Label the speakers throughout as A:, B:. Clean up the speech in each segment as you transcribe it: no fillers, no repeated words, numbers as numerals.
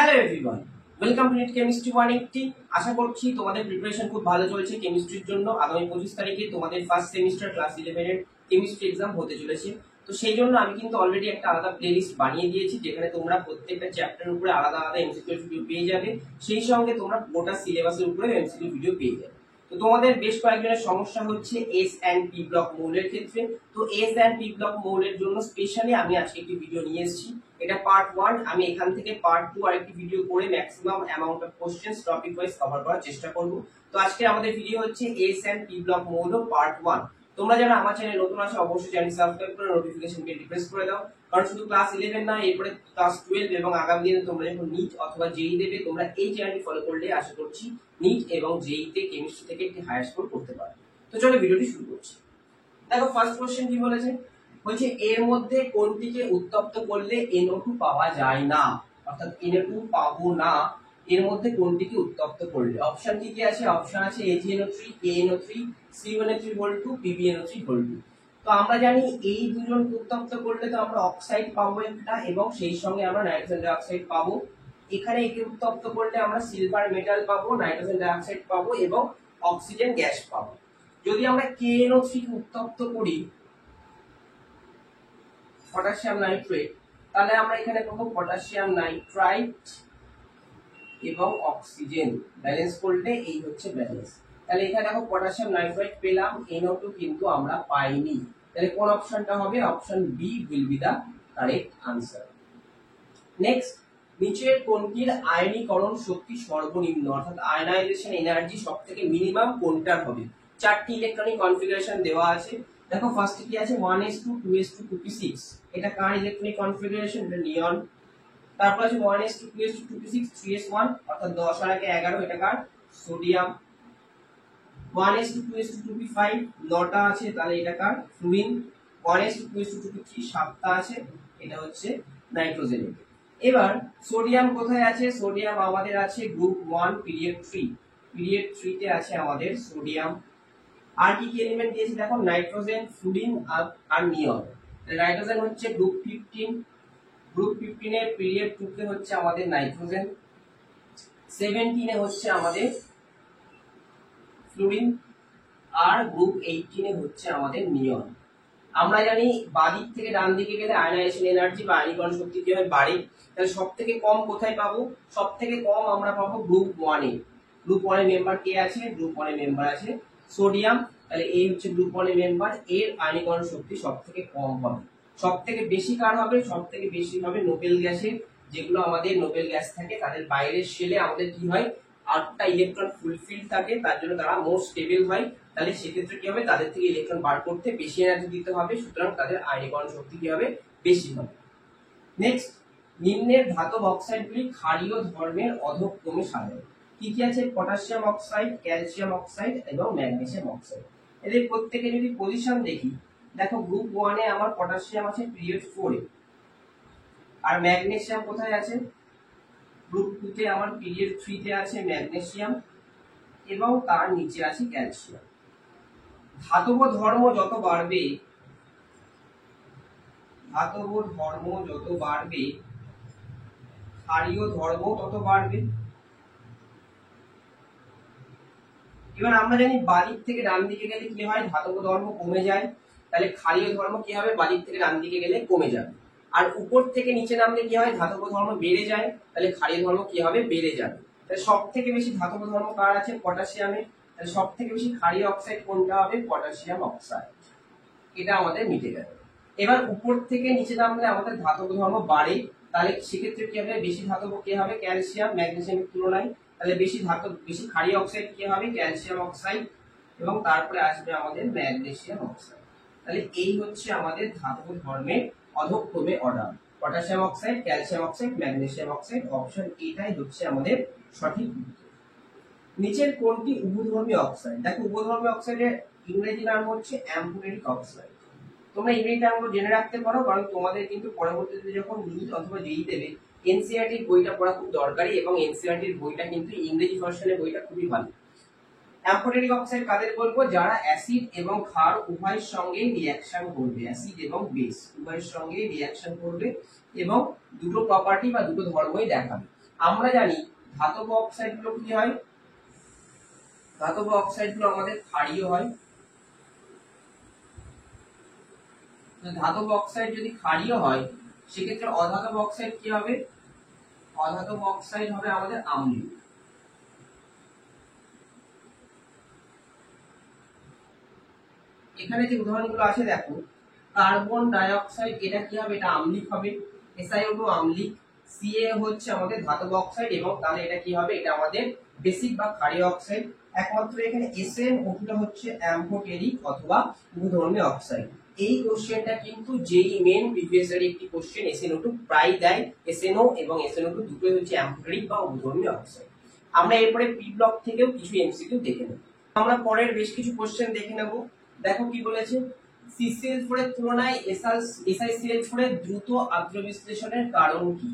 A: Hello everyone, welcome to NEET chemistry 180। আশা করছি তোমাদের প্রিপারেশন খুব ভালো চলছে কেমিস্ট্রির জন্য। আগামী 25 তারিখে তোমাদের ফার্স্ট সেমিস্টার ক্লাস 11 এর কেমিস্ট্রি এক্সাম হতে চলেছে। তো সেই জন্য আমি কিন্তু অলরেডি একটা আলাদা প্লেলিস্ট বানিয়ে দিয়েছি, যেখানে তোমরা প্রত্যেকটা চ্যাপ্টারের উপরে আলাদা আলাদা এমসিকিউ ভিডিও পেয়ে যাবে। সেই সঙ্গে তোমরা গোটা সিলেবাসের উপরে এমসিকিউ ভিডিও পেয়ে যাবে। তো তোমাদের বেশ কয়েকজনের সমস্যা হচ্ছে এস অ্যান্ড পি ব্লক মৌলের ক্ষেত্রে। তো এস অ্যান্ড পি ব্লক মৌলের জন্য স্পেশালি আমি আজকে একটি ভিডিও নিয়ে এসেছি। এটা পার্ট 1। আমি এখান থেকে পার্ট 2 আরেকটি ভিডিও করে maximum amount of questions topic wise cover করার চেষ্টা করব। তো আজকে আমাদের ভিডিও হচ্ছে এস অ্যান্ড পি ব্লক মৌল পার্ট 1। তোমরা যারা আমার চ্যানেলে নতুন আছো অবশ্যই চ্যানেল সাবস্ক্রাইব করে নোটিফিকেশন বেল প্রেস করে দাও, কারণ শুধু ক্লাস 11 না, এরপরে ক্লাস 12 এবং আগামী দিনে তোমরা যখন নিট অথবা জেই দেবে, তোমরা এই চ্যানেলটি ফলো করলে আশা করছি নিট এবং জেই তে কেমিস্ট্রি থেকে একটি হায়ার স্কোর করতে পারবে। তো চলো ভিডিওটি শুরু করছি। দেখো ফার্স্ট কোশ্চেন কি বলেছে, বলছে এর মধ্যে কোনটিকে উত্তপ্ত করলে NO2 পাওয়া যায় না, অর্থাৎ NO2 পাবো না। এর মধ্যে কোনটিকে উত্তপ্ত করলে অপশন কি কি আছে? অপশন আছে AgNO3, KNO3, CuNO3 PbNO3। তো আমরা জানি এই দুজনকে উত্তপ্ত করলে তো আমরা অক্সাইড পাবো একটা, এবং সেই সঙ্গে আমরা নাইট্রোজেন ডাই অক্সাইড পাবো। এখানে একে উত্তপ্ত করলে আমরা সিলভার মেটাল পাবো, নাইট্রোজেন ডাই অক্সাইড পাবো এবং অক্সিজেন গ্যাস পাবো। যদি আমরা KNO3 কে উত্তপ্ত করি পটাশিয়াম নাইট্রেট, তাহলে আমরা এখানে পাবো পটাশিয়াম নাইট্রাইট এবং অক্সিজেন। ব্যালেন্স করলে এই হচ্ছে ব্যালেন্স। তাহলে এখানে দেখো পটাশিয়াম নাইট্রাইট পেলাম, NO2 কিন্তু আমরা পাইনি। তাহলে কোন অপশনটা হবে? Option B will be the correct answer. Next, নিচের কোনটির আয়নীকরণ শক্তি সর্বনিম্ন, অর্থাৎ আয়নাইজেশন এনার্জি সবথেকে মিনিমাম কোনটার হবে? চারটি ইলেকট্রনিক কনফিগারেশন দেওয়া আছে। দেখো ফার্স্টে কি আছে? 1s2 2s2 2p6। এটা কার ইলেকট্রনিক কনফিগারেশন? এটা নিয়ন। তারপর আছে 1s2 2s2 2p6 3s1, অর্থাৎ 10 আর আগে 11, এটা কার? সোডিয়াম। 1s2 2s2 2p5 9টা আছে, তাহলে এটা কার? ফ্লুরিন। 1s2 2s2 2p3 7টা আছে, এটা হচ্ছে নাইট্রোজেন। এবার সোডিয়াম কোথায় আছে? সোডিয়াম আমাদের আছে গ্রুপ 1 পিরিয়ড 3। পিরিয়ড 3 তে আছে আমাদের সোডিয়াম। আর কি কি এলিমেন্ট দিয়েছে দেখো? নাইট্রোজেন, ফ্লুরিন আর নিয়ন। নাইট্রোজেন হচ্ছে গ্রুপ 15। গ্রুপ 15 এর পিরিয়ড 2 তে হচ্ছে আমাদের নাইট্রোজেন। 17 এ হচ্ছে আমাদের ফ্লুরিন। আর গ্রুপ 18 এ হচ্ছে আমাদের নিয়ন। আমরা জানি বাদিক থেকে ডান দিকে গেলে আয়নাইজেশন এনার্জি বা আয়নীকরণ শক্তি কি হয়? বাড়ে। তাহলে সবথেকে কম কোথায় পাবো? সবথেকে কম আমরা পাবো গ্রুপ 1 এ। গ্রুপ 1 এর মেম্বার কে আছে? গ্রুপ 1 এর মেম্বার আছে সোডিয়াম। তাহলে এই হচ্ছে গ্রুপ 1 এর মেম্বার, এর আয়নীকরণ শক্তি সবথেকে কম হবে। সবথেকে বেশি কার হবে? সবথেকে বেশি হবে নোবেল গ্যাসের। যেগুলো আমাদের নোবেল গ্যাস থাকে তাদের বাইরের শেলে আমাদের কি হয়? 8টা ইলেকট্রন ফুলফিল থাকে, তার জন্য তারা মোর স্টেবল হয়। তাহলে সেক্ষেত্রে কি হবে? তাদের থেকে ইলেকট্রন বার করতে বেশি এনার্জি দিতে হবে, সুতরাং তাদের আয়নীকরণ শক্তি কি হবে? বেশি হবে। নেক্সট, নিম্নের ধাতব অক্সাইডগুলি ক্ষারীয় ধর্মের অধঃক্রমে সাজানো। কি কি আছে? পটাশিয়াম অক্সাইড, ক্যালসিয়াম অক্সাইড এবং ম্যাগনেসিয়াম অক্সাইড। এদের প্রত্যেকে যদি পজিশন দেখি, দেখো গ্রুপ 1 এ আমার পটাশিয়াম আছে পিরিয়ড 4 এ। আর ম্যাগনেসিয়াম কোথায় আছে? গ্রুপ 2 তে আমার পিরিয়ড 3 তে আছে ম্যাগনেসিয়াম, এবং তার নিচে আছে ক্যালসিয়াম। ধাতব ধর্ম যত বাড়বে, ধাতব ধর্ম যত বাড়বে, ক্ষারীয় ধর্ম তত বাড়বে। এবার আমরা জানি বাদিক থেকে ডান দিকে গেলে কি হয়? ধাতব ধর্ম কমে যায়। তাহলে ক্ষারীয় ধর্ম কি হবে? বাদিক থেকে ডান দিকে গেলে কমে যাবে। আর উপর থেকে নিচে নামলে কি হয়? ধাতব ধর্ম বেড়ে যায়, তাহলে ক্ষারীয় ধর্ম কি হবে? বেড়ে যাবে। তাহলে সব থেকে বেশি ধাতব ধর্ম কার আছে? পটাশিয়ামের। তাহলে সব থেকে বেশি ক্ষারীয় অক্সাইড কোনটা হবে? Potassium oxide. এটা আমাদের মিটে গেল। এবার উপর থেকে নিচে নামলে আমাদের ধাতব ধর্ম বাড়ে, তাহলে সেক্ষেত্রে কি হবে? বেশি ধাতব কি হবে? ক্যালসিয়াম, ম্যাগনেসিয়ামের তুলনায়। তাহলে বেশি ধাতব, বেশি ক্ষারীয় অক্সাইড কি হবে? ক্যালসিয়াম অক্সাইড, এবং তারপরে আসবে আমাদের ম্যাগনেসিয়াম অক্সাইড। তাহলে এই হচ্ছে আমাদের ধাতব ধর্মের অধঃক্রমে order. Potassium oxide, calcium oxide, magnesium oxide. Option এটাই হচ্ছে আমাদের সঠিক উত্তর। নিচের কোনটি উভধর্মী অক্সাইড? দেখো উভধর্মী অক্সাইডের ইংরেজি নাম হচ্ছে অ্যাম্ফোটেরিক অক্সাইড। তোমরা ইংরেজি নামগুলো জেনে রাখতে পারো, কারণ তোমাদের কিন্তু পরবর্তীতে যখন নিট অথবা জেই দেবে, এনসিইআরটি বইটা পড়া খুব দরকারি, এবং এনসিইআরটির বইটা কিন্তু ইংরেজি ভার্সনের বইটা খুবই ভালো। অ্যাম্ফোটেরিক অক্সাইড কাদের বলবো? যারা অ্যাসিড এবং ক্ষার উভয়ের সঙ্গে রিঅ্যাকশন করবে, অ্যাসিড এবং বেস উভয়ের সঙ্গে রিঅ্যাকশন করবে এবং দুটো প্রপার্টি বা দুটো ধর্মই দেখাবে। আমরা জানি ধাতব অক্সাইড গুলো কি হয়, ধাতব অক্সাইড গুলো আমাদের ক্ষারীয় হয়। ধাতব অক্সাইড যদি ক্ষারীয় হয় সেক্ষেত্রে অধাতব অক্সাইড কি হবে, অধাতব অক্সাইড হবে আমাদের আম্লীয়। এখানে যে উদাহরণগুলো আছে দেখো, কার্বন ডাই অক্সাইড এটা কি হবে, এটা আম্লিক হবে, SiO2 আম্লিক, Ca হচ্ছে আমাদের ধাতব অক্সাইড এবং তাহলে এটা কি হবে, এটা আমাদের বেসিক বা ক্ষারীয় অক্সাইড। একমাত্র এখানে SnO2 হচ্ছে অ্যাম্ফোটেরিক অথবা উভধর্মী অক্সাইড। এই কোশ্চেনটা কিন্তু যেই মেন প্রিভিয়াস ইয়ার একটি কোশ্চেন SnO2 প্রায় দেয়, SnO এবং SnO2 দুটোই হচ্ছে অ্যাম্ফোটেরিক বা উভধর্মী অক্সাইড। আমরা এরপরে পি ব্লক থেকেও কিছু এমসিকিউ দেখে নেব। আমরা পরের বেশ কিছু কোশ্চেন দেখে নেব। দেখো কি বলেছে, CCl4 এর তুলনায় SiCl4 এর দ্রুত আদ্র বিশ্লেষণের কারণ কি?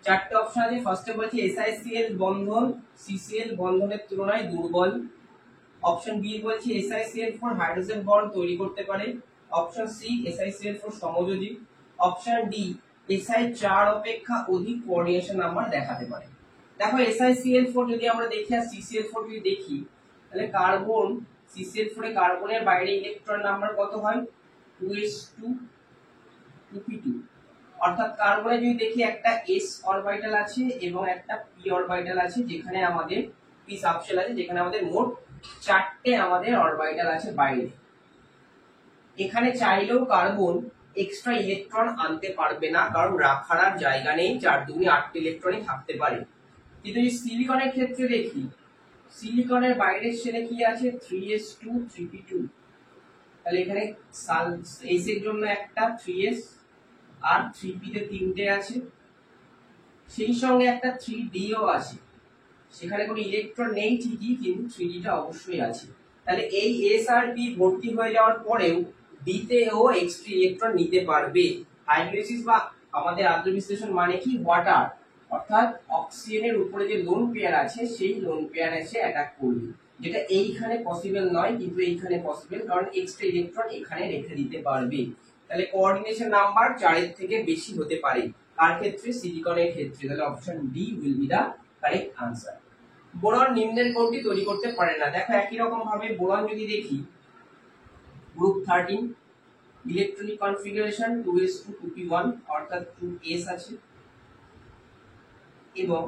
A: চারটে অপশন আছে। ফার্স্টে বলেছে SiCl বন্ধন CCl বন্ধনের তুলনায় দুর্বল। অপশন বি বলছে SiCl4 হাইড্রোজেন বন্ড তৈরি করতে পারে। অপশন সি SiCl4 সমযোজী। অপশন ডি Si4 অপেক্ষা অধিক কোঅর্ডিনেশন নাম্বার দেখাতে পারে। দেখো SiCl4 যদি আমরা দেখি আর CCl4 যদি দেখি, তাহলে কার্বন CCl4 এ কার্বনের বাইরে ইলেকট্রন নাম্বার কত হয়, 2s2 2p2। অর্থাৎ কার্বনে যদি দেখি একটা s অরবিটাল আছে এবং একটা p অরবিটাল আছে, যেখানে আমাদের p সাবশেল আছে, যেখানে আমাদের মোট 4টে আমাদের অরবিটাল আছে বাইরে। এখানে চাইলেও কার্বন এক্সট্রা ইলেকট্রন আনতে পারবে না, কারণ রাখার আর জায়গা নেই, 4 দুগুণে 8 ইলেকট্রনই থাকতে পারে। কিন্তু যদি সিলিকনের ক্ষেত্রে দেখি, সিলিকনের বাইরের শেলে কি আছে, 3s2 3p2। তাহলে এখানে s এর জন্য একটা 3s আর 3p তে 3টে আছে, সেই সঙ্গে একটা 3d ও আছে। সেখানে কোনো ইলেকট্রন নেই ঠিকই, কিন্তু 3d টা অবশ্যই আছে। তাহলে এই s আর p ভর্তি হয়ে যাওয়ার পরেও d তেও এক্সট্রা ইলেকট্রন নিতে পারবে। হাইড্রোলিসিস বা আমাদের আদ্র বিশ্লেষণ মানে কি, ওয়াটার, অর্থাৎ অক্সিজেনের উপরে যে লোন পেয়ার আছে সেই লোন পেয়ার এসে অ্যাটাক করবে, যেটা এইখানে পসিবল নয়, কিন্তু এইখানে পসিবল, কারণ এক্সট্রা ইলেকট্রন এখানে রেখে দিতে পারবে। তাহলে কোঅর্ডিনেশন নাম্বার 4 এর থেকে বেশি হতে পারে, কার ক্ষেত্রে, সিলিকনের ক্ষেত্রে। তাহলে option D will be the correct answer. Boron নিম্নের কোনটি তৈরি করতে পারে না? দেখো একই রকম ভাবে বোরন যদি দেখি, group 13 electronic configuration 2s2 2p1 অর্থাৎ 2s আছে এবং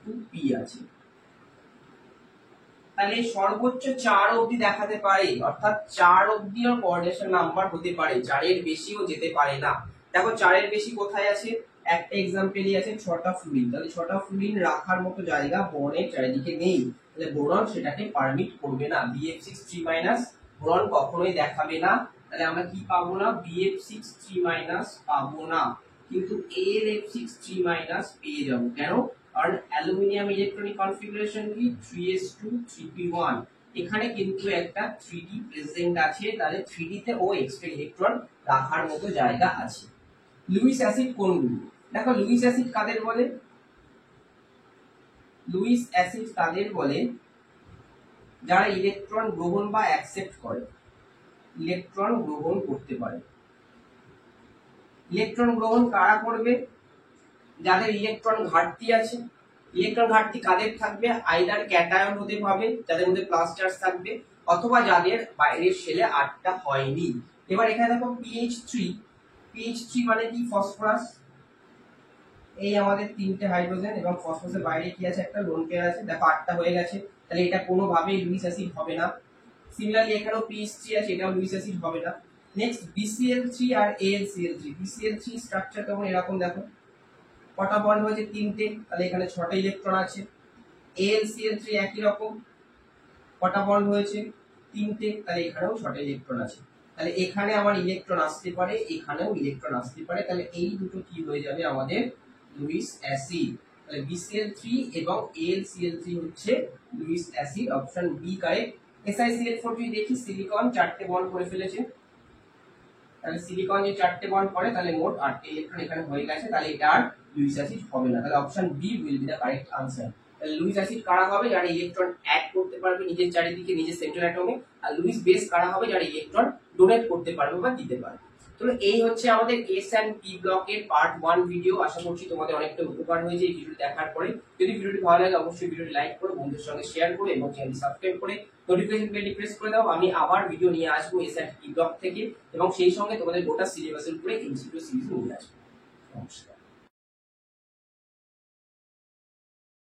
A: 2p আছে। তাহলে সর্বোচ্চ 4 অবধি দেখাতে পারে, অর্থাৎ 4 অবধিও কোঅর্ডিনেশন নাম্বার হতে পারে, 4 এর বেশিও যেতে পারে না। দেখো 4 এর বেশি কোথায় আছে, একটা এক্সাম্পলই আছে 6টা ফ্লুরিন। তাহলে 6টা ফ্লুরিন রাখার মতো জায়গা বোরনের চারিদিকে নেই, তাহলে বোরন সেটাকে পারমিট করবে না। BF6 3- বোরন কখনোই দেখাবে না। তাহলে আমরা কি পাবো না, BF6 3- পাবো না, কিন্তু AlF6 3- পেয়ে যাবো। কেন? কারণ অ্যালুমিনিয়াম ইলেকট্রনিক কনফিগারেশন কি, 3s2 3p1। এখানে কিন্তু একটা 3d প্রেজেন্ট আছে, তাহলে 3d তে ও এক্সট্রা ইলেকট্রন রাখার মতো জায়গা আছে। লুইস অ্যাসিড কোনগুলো? দেখো লুইস অ্যাসিড কাদের বলে, লুইস অ্যাসিড তাদের বলে যারা ইলেকট্রন গ্রহণ বা অ্যাকসেপ্ট করে, ইলেকট্রন গ্রহণ করতে পারে। ইলেকট্রন গ্রহণ কারা করবে, যাদের ইলেকট্রন ঘাটতি আছে। ইলেকট্রন ঘাটতি কাদের থাকবে, আইদার ক্যাটায়ন হতে হবে, যাদের মধ্যে প্লাস চার্জ থাকবে, অথবা যাদের বাইরের শেলে 8টা হয়নি। এবার এখানে দেখো PH3 মানে কি, ফসফরাস। এই আমাদের 3টে হাইড্রোজেন এবং ফসফরাসের বাইরে কি আছে, একটা লোন পেয়ার আছে। দেখো 8টা হয়ে গেছে, তাহলে এটা কোনোভাবেই লুইস অ্যাসিড হবে না। সিমিলারলি এখানেও PH3 আছে, এটাও লুইস অ্যাসিড হবে না। নেক্সট BCl3 আর AlCl3। BCl3 স্ট্রাকচার কেমন, এরকম দেখো, কটা বন্ড হয়েছে, 3টে, তাহলে এখানে 6টা ইলেকট্রন আছে। AlCl3 একই রকম, কটা বন্ড হয়েছে, 3টে, তাহলে এখানেও 6টা ইলেকট্রন আছে। তাহলে এখানে আমার ইলেকট্রন আসতে পারে, এখানেও ইলেকট্রন আসতে পারে, তাহলে এই দুটো কি হয়ে যাবে আমাদের লুইস অ্যাসিড। তাহলে BCl3 এবং AlCl3 হচ্ছে Lewis acid, option B correct. SiCl4 যদি দেখি, সিলিকন 4টে বন্ড করে ফেলেছে, তাহলে সিলিকন যে 4টে বন্ড করে, তাহলে মোট 8টে ইলেকট্রন এখানে হয়ে গেছে, তাহলে এটা আর লুইস অ্যাসিড হবে না। তাহলে option B will be the correct answer. তাহলে লুইস অ্যাসিড কারা হবে, যারা ইলেকট্রন অ্যাড করতে পারবে নিজের চারিদিকে, নিজের সেন্ট্রাল অ্যাটমে। আর লুইস বেস কারা হবে, যারা ইলেকট্রন ডোনেট করতে পারবে বা দিতে পারবে। তো এই হচ্ছে আমাদের এস অ্যান্ড পি ব্লকের পার্ট 1 ভিডিও। আশা করছি তোমাদের অনেকটা উপকার হয়েছে এই ভিডিও দেখার পরে। যদি ভিডিওটি ভালো লাগে অবশ্যই ভিডিওটি লাইক করো, বন্ধুদের সঙ্গে শেয়ার করো এবং চ্যানেলটি সাবস্ক্রাইব করে নোটিফিকেশন বেলটি প্রেস করে দাও। আমি আবার ভিডিও নিয়ে আসবো এস অ্যান্ড পি ব্লক থেকে এবং সেই সঙ্গে তোমাদের গোটা সিলেবাসের উপরে এমসিকিউ সিরিজ নিয়ে আসবো। নমস্কার।